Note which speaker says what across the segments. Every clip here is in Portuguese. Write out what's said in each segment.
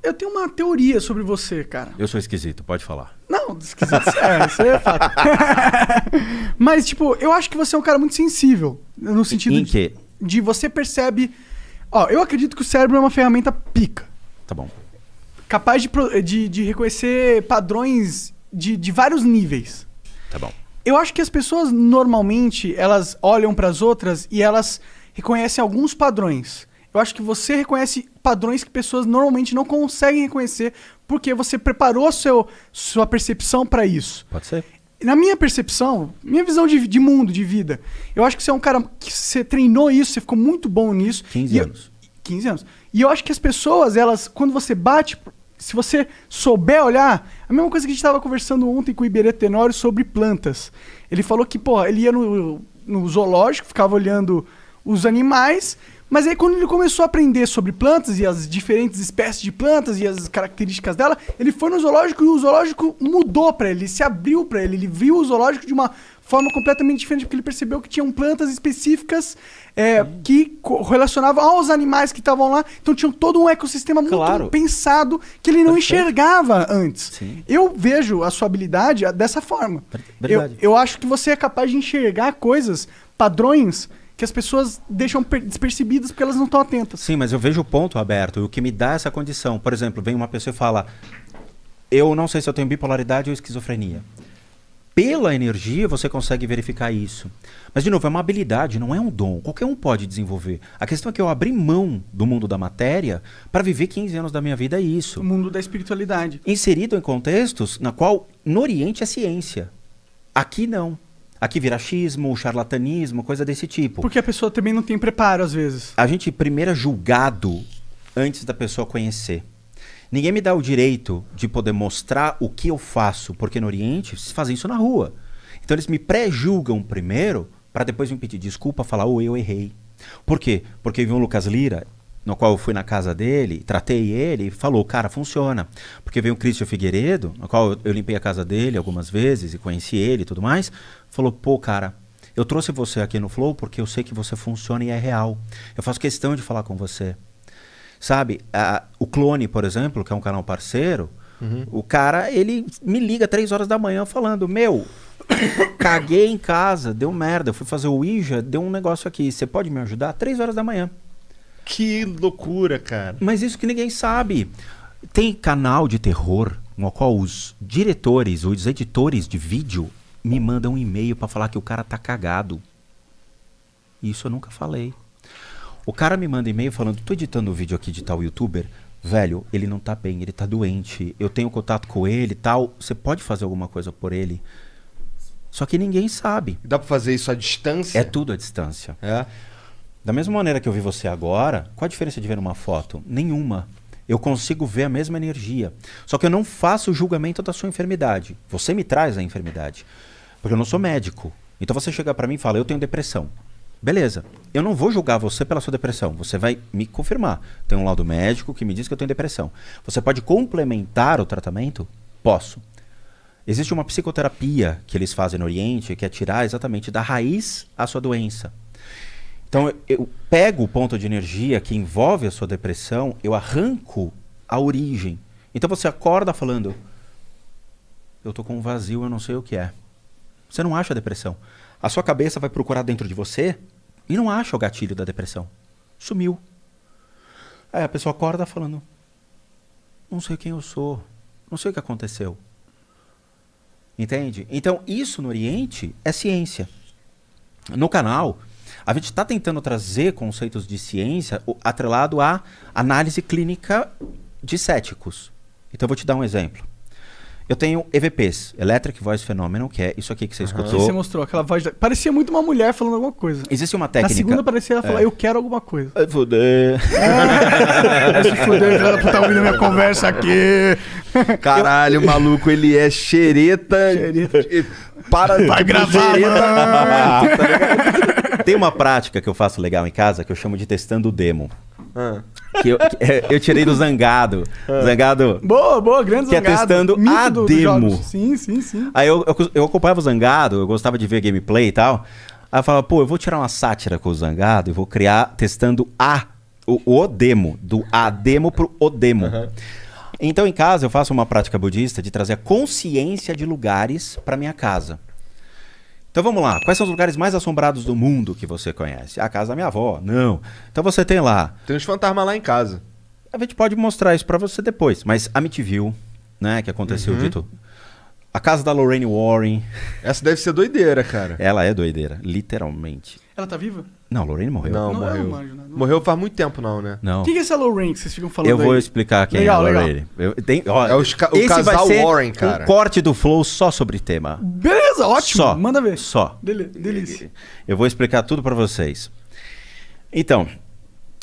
Speaker 1: Eu tenho uma teoria sobre você, cara.
Speaker 2: Eu sou esquisito, pode falar.
Speaker 1: Não, esquisito. Isso é fato. Mas, tipo, eu acho que você é um cara muito sensível. No sentido
Speaker 2: Em quê?
Speaker 1: de você percebe... Ó, eu acredito que o cérebro é uma ferramenta pica.
Speaker 2: Tá bom.
Speaker 1: Capaz de reconhecer padrões de vários níveis.
Speaker 2: Tá bom.
Speaker 1: Eu acho que as pessoas, normalmente, elas olham para as outras e elas reconhecem alguns padrões. Eu acho que você reconhece padrões que pessoas normalmente não conseguem reconhecer porque você preparou sua percepção para isso.
Speaker 2: Pode ser.
Speaker 1: Na minha percepção, minha visão de mundo, de vida, eu acho que você é um cara que você treinou isso, você ficou muito bom nisso.
Speaker 2: 15 anos.
Speaker 1: 15 anos. E eu acho que as pessoas, elas, quando você bate, se você souber olhar, a mesma coisa que a gente estava conversando ontem com o Iberê Tenório sobre plantas. Ele falou que, pô, ele ia no zoológico, ficava olhando os animais, mas aí quando ele começou a aprender sobre plantas e as diferentes espécies de plantas e as características dela, ele foi no zoológico e o zoológico mudou pra ele, se abriu pra ele, ele viu o zoológico de uma forma completamente diferente, porque ele percebeu que tinham plantas específicas que relacionavam aos animais que estavam lá, então tinham todo um ecossistema muito pensado que ele não enxergava antes.
Speaker 2: Sim.
Speaker 1: Eu vejo a sua habilidade dessa forma. Eu acho que você é capaz de enxergar coisas, padrões, que as pessoas deixam despercebidas porque elas não estão atentas.
Speaker 2: Sim, mas eu vejo o ponto aberto e o que me dá essa condição. Por exemplo, vem uma pessoa e fala, eu não sei se eu tenho bipolaridade ou esquizofrenia. Pela energia você consegue verificar isso. Mas, de novo, é uma habilidade, não é um dom. Qualquer um pode desenvolver. A questão é que eu abri mão do mundo da matéria para viver 15 anos da minha vida, é isso.
Speaker 1: O mundo da espiritualidade.
Speaker 2: Inserido em contextos na qual no Oriente é ciência. Aqui não. Aqui vira achismo, charlatanismo, coisa desse tipo.
Speaker 1: Porque a pessoa também não tem preparo, às vezes.
Speaker 2: A gente primeiro é julgado antes da pessoa conhecer. Ninguém me dá o direito de poder mostrar o que eu faço, porque no Oriente se fazem isso na rua. Então eles me pré-julgam primeiro, para depois me pedir desculpa, falar, eu errei. Por quê? Porque veio um Lucas Lira, no qual eu fui na casa dele, tratei ele e falou, cara, funciona. Porque veio um Christian Figueiredo, no qual eu limpei a casa dele algumas vezes e conheci ele e tudo mais, falou, pô, cara, eu trouxe você aqui no Flow porque eu sei que você funciona e é real. Eu faço questão de falar com você. Sabe, o Clone, por exemplo, que é um canal parceiro, o cara, ele me liga 3 horas da manhã falando, caguei em casa, deu merda, eu fui fazer o Ouija, deu um negócio aqui, você pode me ajudar? 3 horas da manhã.
Speaker 3: Que loucura, cara.
Speaker 2: Mas isso que ninguém sabe. Tem canal de terror no qual os diretores, os editores de vídeo me mandam um e-mail pra falar que o cara tá cagado. Isso eu nunca falei. O cara me manda e-mail falando, tô editando um vídeo aqui de tal youtuber, velho, ele não tá bem, ele tá doente, eu tenho contato com ele e tal, você pode fazer alguma coisa por ele? Só que ninguém sabe.
Speaker 3: Dá pra fazer isso à distância?
Speaker 2: É tudo à distância. Da mesma maneira que eu vi você agora, qual a diferença de ver uma foto? Nenhuma. Eu consigo ver a mesma energia. Só que eu não faço o julgamento da sua enfermidade. Você me traz a enfermidade. Porque eu não sou médico. Então você chega pra mim e fala, eu tenho depressão. Beleza, eu não vou julgar você pela sua depressão, você vai me confirmar. Tem um laudo médico que me diz que eu tenho depressão. Você pode complementar o tratamento? Posso. Existe uma psicoterapia que eles fazem no Oriente, que é tirar exatamente da raiz a sua doença. Então eu pego o ponto de energia que envolve a sua depressão, eu arranco a origem. Então você acorda falando, eu tô com um vazio, eu não sei o que é. Você não acha a depressão. A sua cabeça vai procurar dentro de você e não acha o gatilho da depressão. Sumiu. Aí a pessoa acorda falando, não sei quem eu sou, não sei o que aconteceu. Entende? Então isso no Oriente é ciência. No canal, a gente está tentando trazer conceitos de ciência atrelado à análise clínica de céticos. Então eu vou te dar um exemplo. Eu tenho EVPs, Electric Voice Phenomenon, que é isso aqui que você escutou.
Speaker 1: Você mostrou aquela voz. Parecia muito uma mulher falando alguma coisa.
Speaker 2: Existe uma técnica.
Speaker 1: Na segunda parecia ela falar, eu quero alguma coisa.
Speaker 2: Vai foder.
Speaker 1: Vai se fuder, filha da puta, ouvindo minha conversa aqui.
Speaker 3: Caralho, o maluco, ele é xereta.
Speaker 1: Vai gravar, mano.
Speaker 2: Tem uma prática que eu faço legal em casa que eu chamo de testando o demo. Que eu tirei do Zangado. Zangado.
Speaker 1: Boa, grande
Speaker 2: que
Speaker 1: Zangado.
Speaker 2: Que é testando
Speaker 1: Mito
Speaker 2: a demo.
Speaker 1: Sim.
Speaker 2: Aí eu acompanhava o Zangado, eu gostava de ver gameplay e tal. Aí eu falava, eu vou tirar uma sátira com o Zangado e vou criar testando a O Odemo, do Ademo pro Odemo. Então, em casa, eu faço uma prática budista de trazer a consciência de lugares para minha casa. Então, vamos lá. Quais são os lugares mais assombrados do mundo que você conhece? A casa da minha avó? Não. Então, você tem lá...
Speaker 3: Tem uns fantasmas lá em casa.
Speaker 2: A gente pode mostrar isso para você depois. Mas Amityville, né, que aconteceu dito... A casa da Lorraine Warren.
Speaker 3: Essa deve ser doideira, cara.
Speaker 2: Ela é doideira, literalmente.
Speaker 1: Ela tá viva?
Speaker 2: Não, Lorraine morreu.
Speaker 3: Não,
Speaker 1: Não,
Speaker 3: morreu.
Speaker 1: eu não manjo, né? Não.
Speaker 3: Morreu faz muito tempo, não, né?
Speaker 2: Não.
Speaker 1: O que é essa Lorraine que vocês ficam falando
Speaker 2: Eu vou
Speaker 1: aí?
Speaker 2: explicar quem
Speaker 1: Legal,
Speaker 2: é a
Speaker 1: legal.
Speaker 2: Lorraine.
Speaker 3: É o
Speaker 2: esse vai
Speaker 3: casal
Speaker 2: ser
Speaker 3: Warren, cara.
Speaker 2: um corte do Flow só sobre tema.
Speaker 1: Beleza, ótimo.
Speaker 2: Só.
Speaker 1: Manda ver.
Speaker 2: Só.
Speaker 1: Delícia.
Speaker 2: Eu vou explicar tudo pra vocês. Então,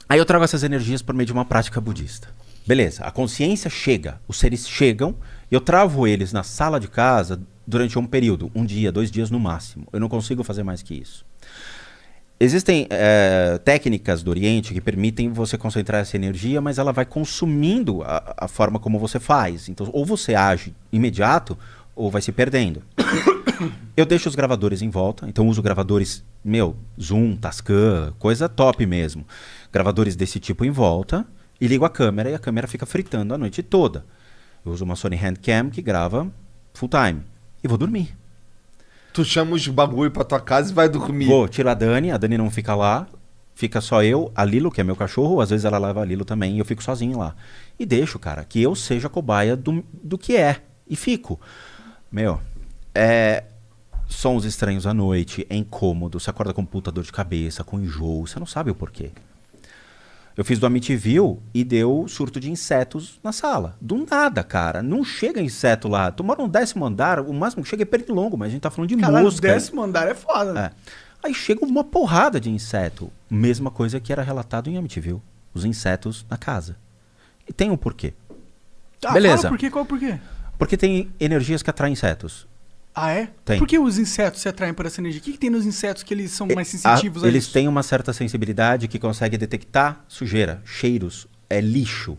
Speaker 2: aí eu trago essas energias por meio de uma prática budista. Beleza, a consciência chega, os seres chegam, eu travo eles na sala de casa durante um período, 1 dia, 2 dias no máximo. Eu não consigo fazer mais que isso. Existem técnicas do Oriente que permitem você concentrar essa energia, mas ela vai consumindo a forma como você faz. Então, ou você age imediato, ou vai se perdendo. Eu deixo os gravadores em volta, então uso gravadores, Zoom, Tascam, coisa top mesmo. Gravadores desse tipo em volta, e ligo a câmera, e a câmera fica fritando a noite toda. Eu uso uma Sony Handcam que grava full time. E vou dormir.
Speaker 3: Tu chama os bagulho pra tua casa e vai dormir.
Speaker 2: Vou, tiro a Dani não fica lá, fica só eu, a Lilo, que é meu cachorro, às vezes ela leva a Lilo também, e eu fico sozinho lá. E deixo, cara, que eu seja a cobaia do que é. E fico. Sons estranhos à noite, é incômodo, você acorda com puta dor de cabeça, com enjoo, você não sabe o porquê. Eu fiz do Amityville e deu surto de insetos na sala. Do nada, cara. Não chega inseto lá. Tu mora no 10º andar, o máximo que chega é pernilongo, mas a gente tá falando de
Speaker 1: Caralho,
Speaker 2: mosca.
Speaker 1: o 10º andar é foda, né?
Speaker 2: Aí chega uma porrada de inseto. Mesma coisa que era relatado em Amityville. Os insetos na casa. E tem um porquê. Beleza.
Speaker 1: Fala por quê? Qual o porquê?
Speaker 2: Porque tem energias que atraem insetos.
Speaker 1: Ah, é?
Speaker 2: Tem.
Speaker 1: Por que os insetos se atraem por essa energia? O que tem nos insetos que eles são mais sensitivos a
Speaker 2: Eles
Speaker 1: isso?
Speaker 2: têm uma certa sensibilidade que consegue detectar sujeira, cheiros, lixo.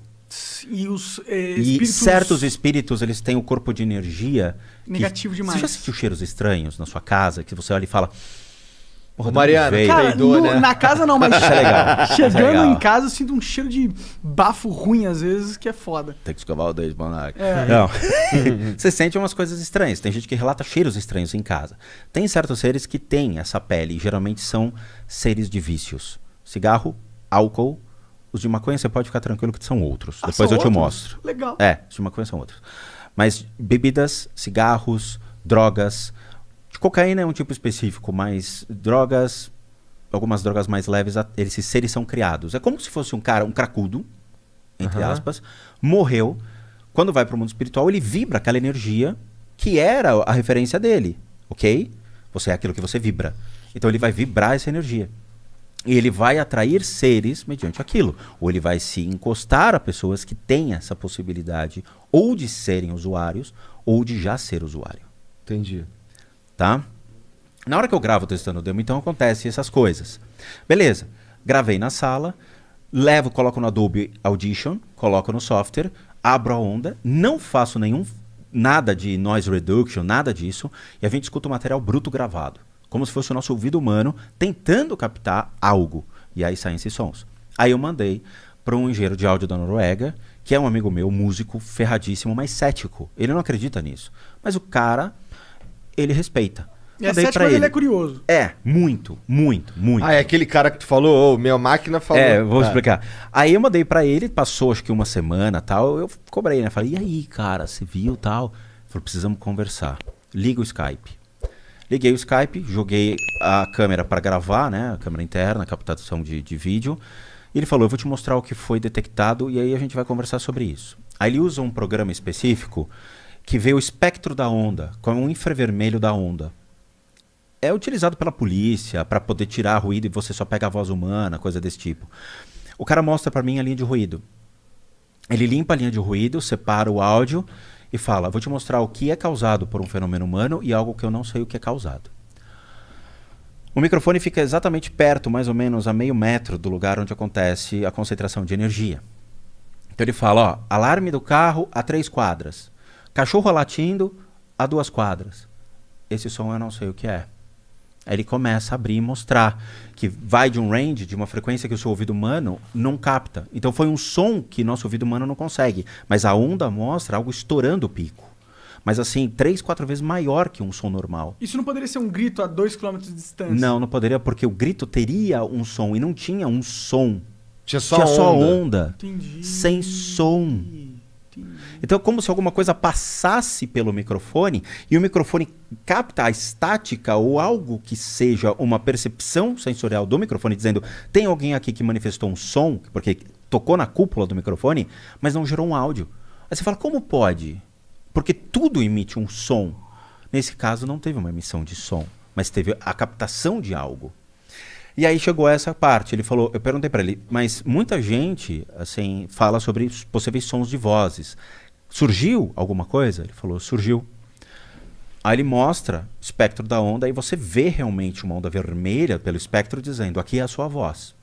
Speaker 1: E os
Speaker 2: E
Speaker 1: espíritos...
Speaker 2: certos espíritos, eles têm o corpo de energia...
Speaker 1: Negativo demais.
Speaker 2: Você já sentiu cheiros estranhos na sua casa, que você olha e fala... Porra,
Speaker 3: Ô, Mariana,
Speaker 2: de onde veio?
Speaker 1: Cara,
Speaker 3: peidou, né?
Speaker 1: na casa não, mas
Speaker 2: Isso é legal. Isso é
Speaker 1: chegando
Speaker 2: legal.
Speaker 1: em casa eu sinto um cheiro de bafo ruim às vezes, que é foda.
Speaker 2: Tem que escovar o dedo, Monark.
Speaker 1: É.
Speaker 2: Não. Você sente umas coisas estranhas. Tem gente que relata cheiros estranhos em casa. Tem certos seres que têm essa pele. E geralmente são seres de vícios. Cigarro, álcool. Os de maconha você pode ficar tranquilo que são outros.
Speaker 1: Ah,
Speaker 2: Depois
Speaker 1: são
Speaker 2: eu te
Speaker 1: outros?
Speaker 2: mostro.
Speaker 1: Legal.
Speaker 2: Os de maconha são outros. Mas bebidas, cigarros, drogas. De cocaína é um tipo específico, mas drogas... Algumas drogas mais leves, esses seres são criados. É como se fosse um cara, um cracudo, entre aspas, morreu. Quando vai para o mundo espiritual, ele vibra aquela energia que era a referência dele, ok? Você é aquilo que você vibra. Então ele vai vibrar essa energia. E ele vai atrair seres mediante aquilo. Ou ele vai se encostar a pessoas que têm essa possibilidade ou de serem usuários ou de já ser usuário.
Speaker 3: Entendi.
Speaker 2: Tá? Na hora que eu gravo testando o demo, então acontece essas coisas. Beleza, gravei na sala, coloco no Adobe Audition, coloco no software, abro a onda, não faço nada de noise reduction, nada disso, e a gente escuta o material bruto gravado, como se fosse o nosso ouvido humano tentando captar algo. E aí saem esses sons. Aí eu mandei para um engenheiro de áudio da Noruega, que é um amigo meu, músico, ferradíssimo, mas cético. Ele não acredita nisso. Mas o cara, ele respeita.
Speaker 1: É cético, mas ele é curioso.
Speaker 2: Muito.
Speaker 3: Ah, é aquele cara que tu falou, minha máquina falou.
Speaker 2: Vou explicar. Aí eu mandei pra ele, passou acho que uma semana tal, eu cobrei, né? Falei, e aí, cara, você viu tal? Ele falou, precisamos conversar. Liga o Skype. Liguei o Skype, joguei a câmera pra gravar, né? A câmera interna, captação de vídeo. E ele falou, eu vou te mostrar o que foi detectado e aí a gente vai conversar sobre isso. Aí ele usa um programa específico que vê o espectro da onda, como um infravermelho da onda. É utilizado pela polícia para poder tirar ruído e você só pega a voz humana, coisa desse tipo. O cara mostra para mim a linha de ruído. Ele limpa a linha de ruído, separa o áudio e fala, vou te mostrar o que é causado por um fenômeno humano e algo que eu não sei o que é causado. O microfone fica exatamente perto, mais ou menos a meio metro do lugar onde acontece a concentração de energia. Então ele fala, alarme do carro a 3 quadras. Cachorro latindo a 2 quadras. Esse som eu não sei o que é. Aí ele começa a abrir e mostrar que vai de um range, de uma frequência que o seu ouvido humano não capta. Então foi um som que nosso ouvido humano não consegue. Mas a onda mostra algo estourando o pico. Mas assim, 3, 4 vezes maior que um som normal.
Speaker 1: Isso não poderia ser um grito a 2 km de distância?
Speaker 2: Não, não poderia, porque o grito teria um som e não tinha um som.
Speaker 3: Tinha só
Speaker 2: onda.
Speaker 1: Entendi.
Speaker 2: Sem som.
Speaker 1: Entendi.
Speaker 2: Então é como se alguma coisa passasse pelo microfone e o microfone capta a estática ou algo que seja uma percepção sensorial do microfone, dizendo tem alguém aqui que manifestou um som, porque tocou na cúpula do microfone, mas não gerou um áudio. Aí você fala, como pode? Porque tudo emite um som. Nesse caso não teve uma emissão de som, mas teve a captação de algo. E aí chegou essa parte, ele falou, eu perguntei para ele, mas muita gente assim fala sobre possíveis sons de vozes. Surgiu alguma coisa? Ele falou, surgiu. Aí ele mostra o espectro da onda e você vê realmente uma onda vermelha pelo espectro dizendo, aqui é a sua voz.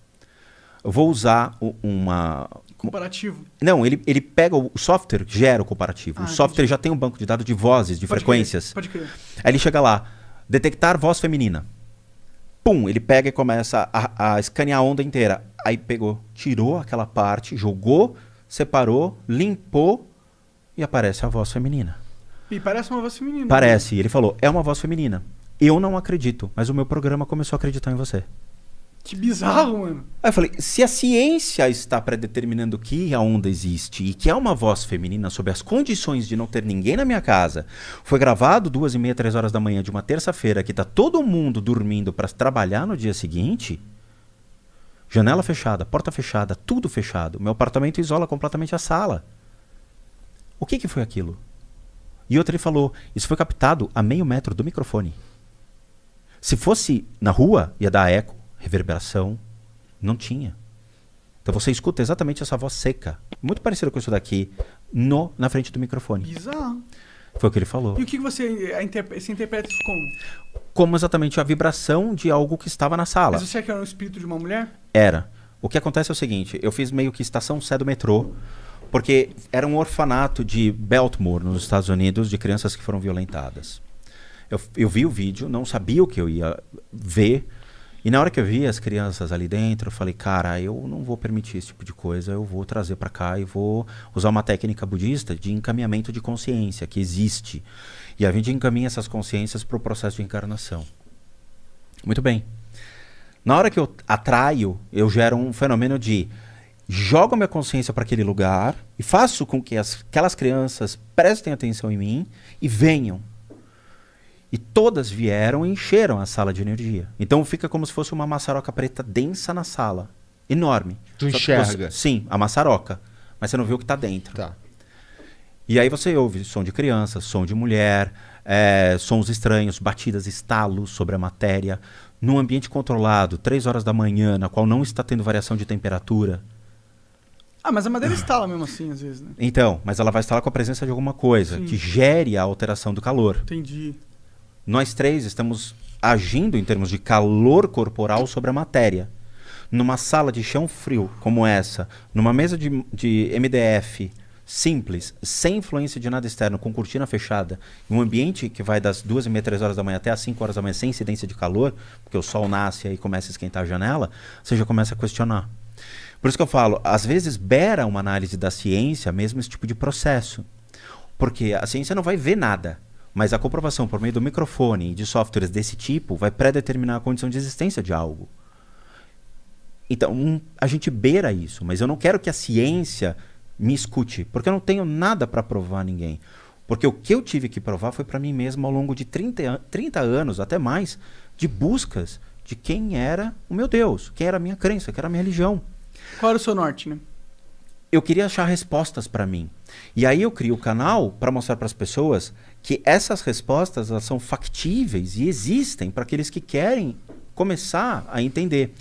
Speaker 2: Eu vou usar uma...
Speaker 1: Comparativo.
Speaker 2: Não, ele pega o software, gera o comparativo. O software
Speaker 1: entendi.
Speaker 2: já tem um banco de dados de vozes, de frequências.
Speaker 1: Pode crer.
Speaker 2: Aí ele chega lá, detectar voz feminina. Pum, ele pega e começa a escanear a onda inteira. Aí pegou, tirou aquela parte, jogou, separou, limpou e aparece a voz feminina.
Speaker 1: E parece uma voz feminina.
Speaker 2: Parece. E ele falou, é uma voz feminina. Eu não acredito, mas o meu programa começou a acreditar em você.
Speaker 1: Que bizarro, mano.
Speaker 2: Aí eu falei, se a ciência está predeterminando que a onda existe e que é uma voz feminina sob as condições de não ter ninguém na minha casa, foi gravado 2h30, 3 horas da manhã de uma terça-feira que tá todo mundo dormindo para trabalhar no dia seguinte, janela fechada, porta fechada, tudo fechado, meu apartamento isola completamente a sala. O que foi aquilo? E outro ele falou, isso foi captado a meio metro do microfone. Se fosse na rua, ia dar eco, reverberação, não tinha. Então você escuta exatamente essa voz seca, muito parecida com isso daqui, na frente do microfone.
Speaker 1: Bizarro.
Speaker 2: Foi o que ele falou.
Speaker 1: E o que você interpreta isso como?
Speaker 2: Como exatamente a vibração de algo que estava na sala.
Speaker 1: Mas você acha que era um espírito de uma mulher?
Speaker 2: Era. O que acontece é o seguinte, eu fiz meio que estação Sé do metrô, porque era um orfanato de Baltimore, nos Estados Unidos, de crianças que foram violentadas. Eu vi o vídeo, não sabia o que eu ia ver, e na hora que eu vi as crianças ali dentro, eu falei, cara, eu não vou permitir esse tipo de coisa, eu vou trazer para cá e vou usar uma técnica budista de encaminhamento de consciência, que existe. E a gente encaminha essas consciências para o processo de encarnação. Muito bem. Na hora que eu atraio, eu gero um fenômeno de jogo a minha consciência para aquele lugar e faço com que aquelas crianças prestem atenção em mim e venham. E todas vieram e encheram a sala de energia. Então fica como se fosse uma maçaroca preta densa na sala. Enorme.
Speaker 3: Tu
Speaker 2: Só que
Speaker 3: enxerga?
Speaker 2: sim, a maçaroca. Mas você não vê o que está dentro.
Speaker 3: Tá.
Speaker 2: E aí você ouve som de criança, som de mulher, sons estranhos, batidas, estalos sobre a matéria. Num ambiente controlado, 3 horas da manhã, na qual não está tendo variação de temperatura.
Speaker 1: Ah, mas a madeira estala mesmo assim, às vezes, né?
Speaker 2: Então, mas ela vai estar lá com a presença de alguma coisa
Speaker 1: Sim.
Speaker 2: que gere a alteração do calor.
Speaker 1: Entendi.
Speaker 2: Nós três estamos agindo em termos de calor corporal sobre a matéria. Numa sala de chão frio como essa, numa mesa de MDF simples, sem influência de nada externo, com cortina fechada, em um ambiente que vai das 2h30, 3 horas da manhã até as 5 horas da manhã, sem incidência de calor, porque o sol nasce e aí começa a esquentar a janela, você já começa a questionar. Por isso que eu falo, às vezes beira uma análise da ciência mesmo esse tipo de processo. Porque a ciência não vai ver nada. Mas a comprovação por meio do microfone e de softwares desse tipo vai predeterminar a condição de existência de algo. Então, a gente beira isso, mas eu não quero que a ciência me escute, porque eu não tenho nada para provar a ninguém. Porque o que eu tive que provar foi para mim mesmo ao longo de 30 anos, até mais, de buscas de quem era o meu Deus, quem era a minha crença, quem era a minha religião.
Speaker 1: Qual era o seu norte, né?
Speaker 2: Eu queria achar respostas para mim. E aí eu crio o canal para mostrar para as pessoas que essas respostas elas são factíveis e existem para aqueles que querem começar a entender.